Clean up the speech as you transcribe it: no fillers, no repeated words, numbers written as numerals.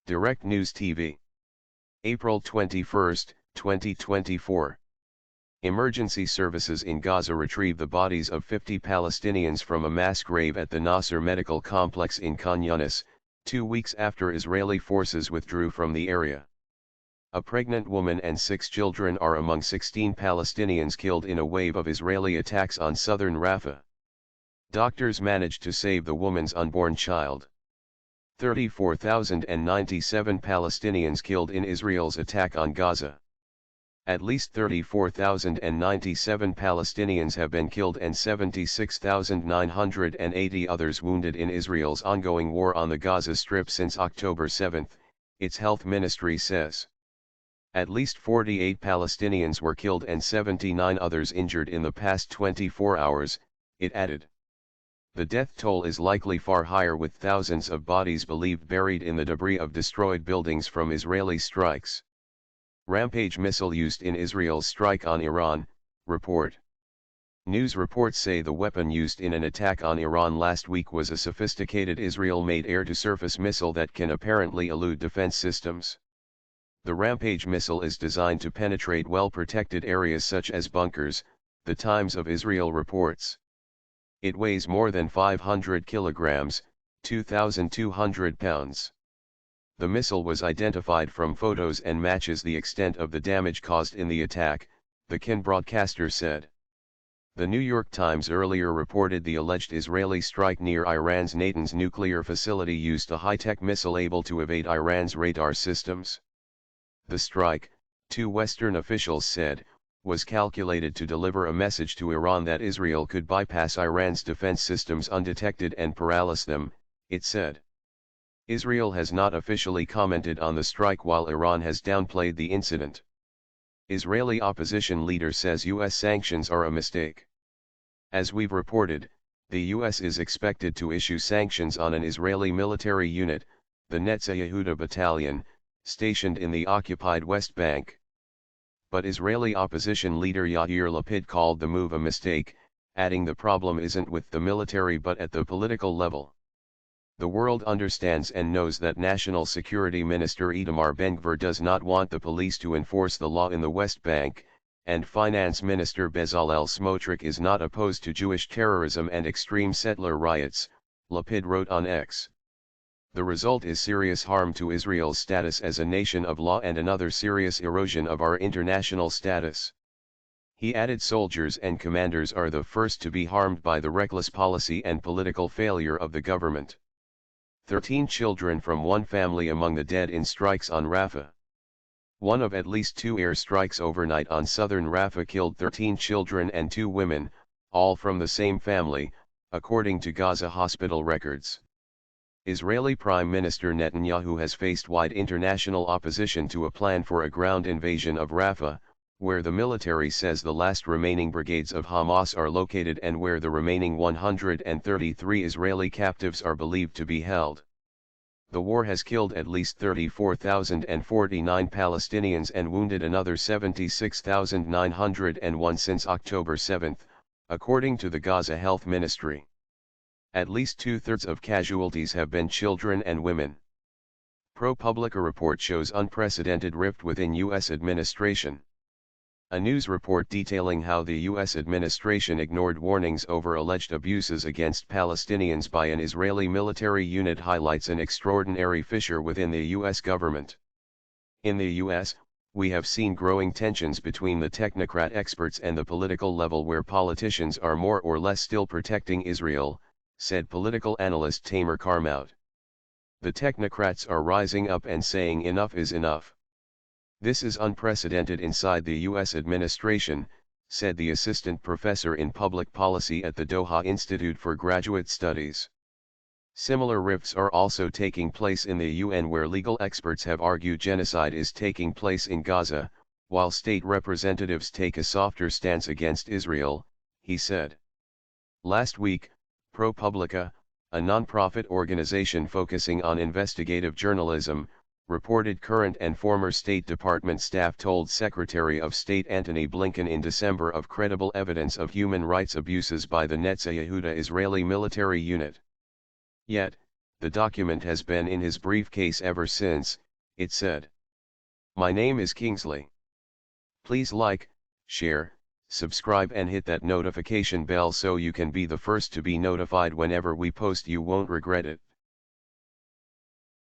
Direct News TV. April 21, 2024. Emergency services in Gaza retrieve the bodies of 50 Palestinians from a mass grave at the Nasser Medical Complex in Khan Younis, 2 weeks after Israeli forces withdrew from the area. A pregnant woman and 6 children are among 16 Palestinians killed in a wave of Israeli attacks on southern Rafah. Doctors managed to save the woman's unborn child. 34,097 Palestinians killed in Israel's attack on Gaza. At least 34,097 Palestinians have been killed and 76,980 others wounded in Israel's ongoing war on the Gaza Strip since October 7, its health ministry says. At least 48 Palestinians were killed and 79 others injured in the past 24 hours, it added. The death toll is likely far higher, with thousands of bodies believed buried in the debris of destroyed buildings from Israeli strikes. Rampage missile used in Israel's strike on Iran, report. News reports say the weapon used in an attack on Iran last week was a sophisticated Israel-made air-to-surface missile that can apparently elude defense systems. The Rampage missile is designed to penetrate well-protected areas such as bunkers, the Times of Israel reports. It weighs more than 500 kilograms, 2,200 pounds. The missile was identified from photos and matches the extent of the damage caused in the attack, the Khan broadcaster said. The New York Times earlier reported the alleged Israeli strike near Iran's Natanz nuclear facility used a high-tech missile able to evade Iran's radar systems. The strike, 2 Western officials said, was calculated to deliver a message to Iran that Israel could bypass Iran's defense systems undetected and paralyze them, it said. Israel has not officially commented on the strike, while Iran has downplayed the incident. Israeli opposition leader says U.S. sanctions are a mistake. As we've reported, the U.S. is expected to issue sanctions on an Israeli military unit, the Netzah Yehuda Battalion, stationed in the occupied West Bank. But Israeli opposition leader Yair Lapid called the move a mistake, adding the problem isn't with the military but at the political level. The world understands and knows that National Security Minister Itamar Ben-Gvir does not want the police to enforce the law in the West Bank, and Finance Minister Bezalel Smotrich is not opposed to Jewish terrorism and extreme settler riots, Lapid wrote on X. The result is serious harm to Israel's status as a nation of law and another serious erosion of our international status. He added soldiers and commanders are the first to be harmed by the reckless policy and political failure of the government. 13 children from one family among the dead in strikes on Rafah. One of at least 2 air strikes overnight on southern Rafah killed 13 children and 2 women, all from the same family, according to Gaza hospital records. Israeli Prime Minister Netanyahu has faced wide international opposition to a plan for a ground invasion of Rafah, where the military says the last remaining brigades of Hamas are located and where the remaining 133 Israeli captives are believed to be held. The war has killed at least 34,049 Palestinians and wounded another 76,901 since October 7, according to the Gaza Health Ministry. At least 2/3 of casualties have been children and women. ProPublica report shows unprecedented rift within U.S. administration. A news report detailing how the U.S. administration ignored warnings over alleged abuses against Palestinians by an Israeli military unit highlights an extraordinary fissure within the U.S. government. In the U.S., we have seen growing tensions between the technocrat experts and the political level, where politicians are more or less still protecting Israel, said political analyst Tamer Karmout. The technocrats are rising up and saying enough is enough. This is unprecedented inside the U.S. administration, said the assistant professor in public policy at the Doha Institute for Graduate Studies. Similar rifts are also taking place in the UN, where legal experts have argued genocide is taking place in Gaza, while state representatives take a softer stance against Israel, he said. Last week, ProPublica, a non-profit organization focusing on investigative journalism, reported current and former State Department staff told Secretary of State Antony Blinken in December of credible evidence of human rights abuses by the Netzah Yehuda Israeli military unit. Yet, the document has been in his briefcase ever since, it said. My name is Kingsley. Please like, share, subscribe and hit that notification bell so you can be the first to be notified whenever we post. You won't regret it.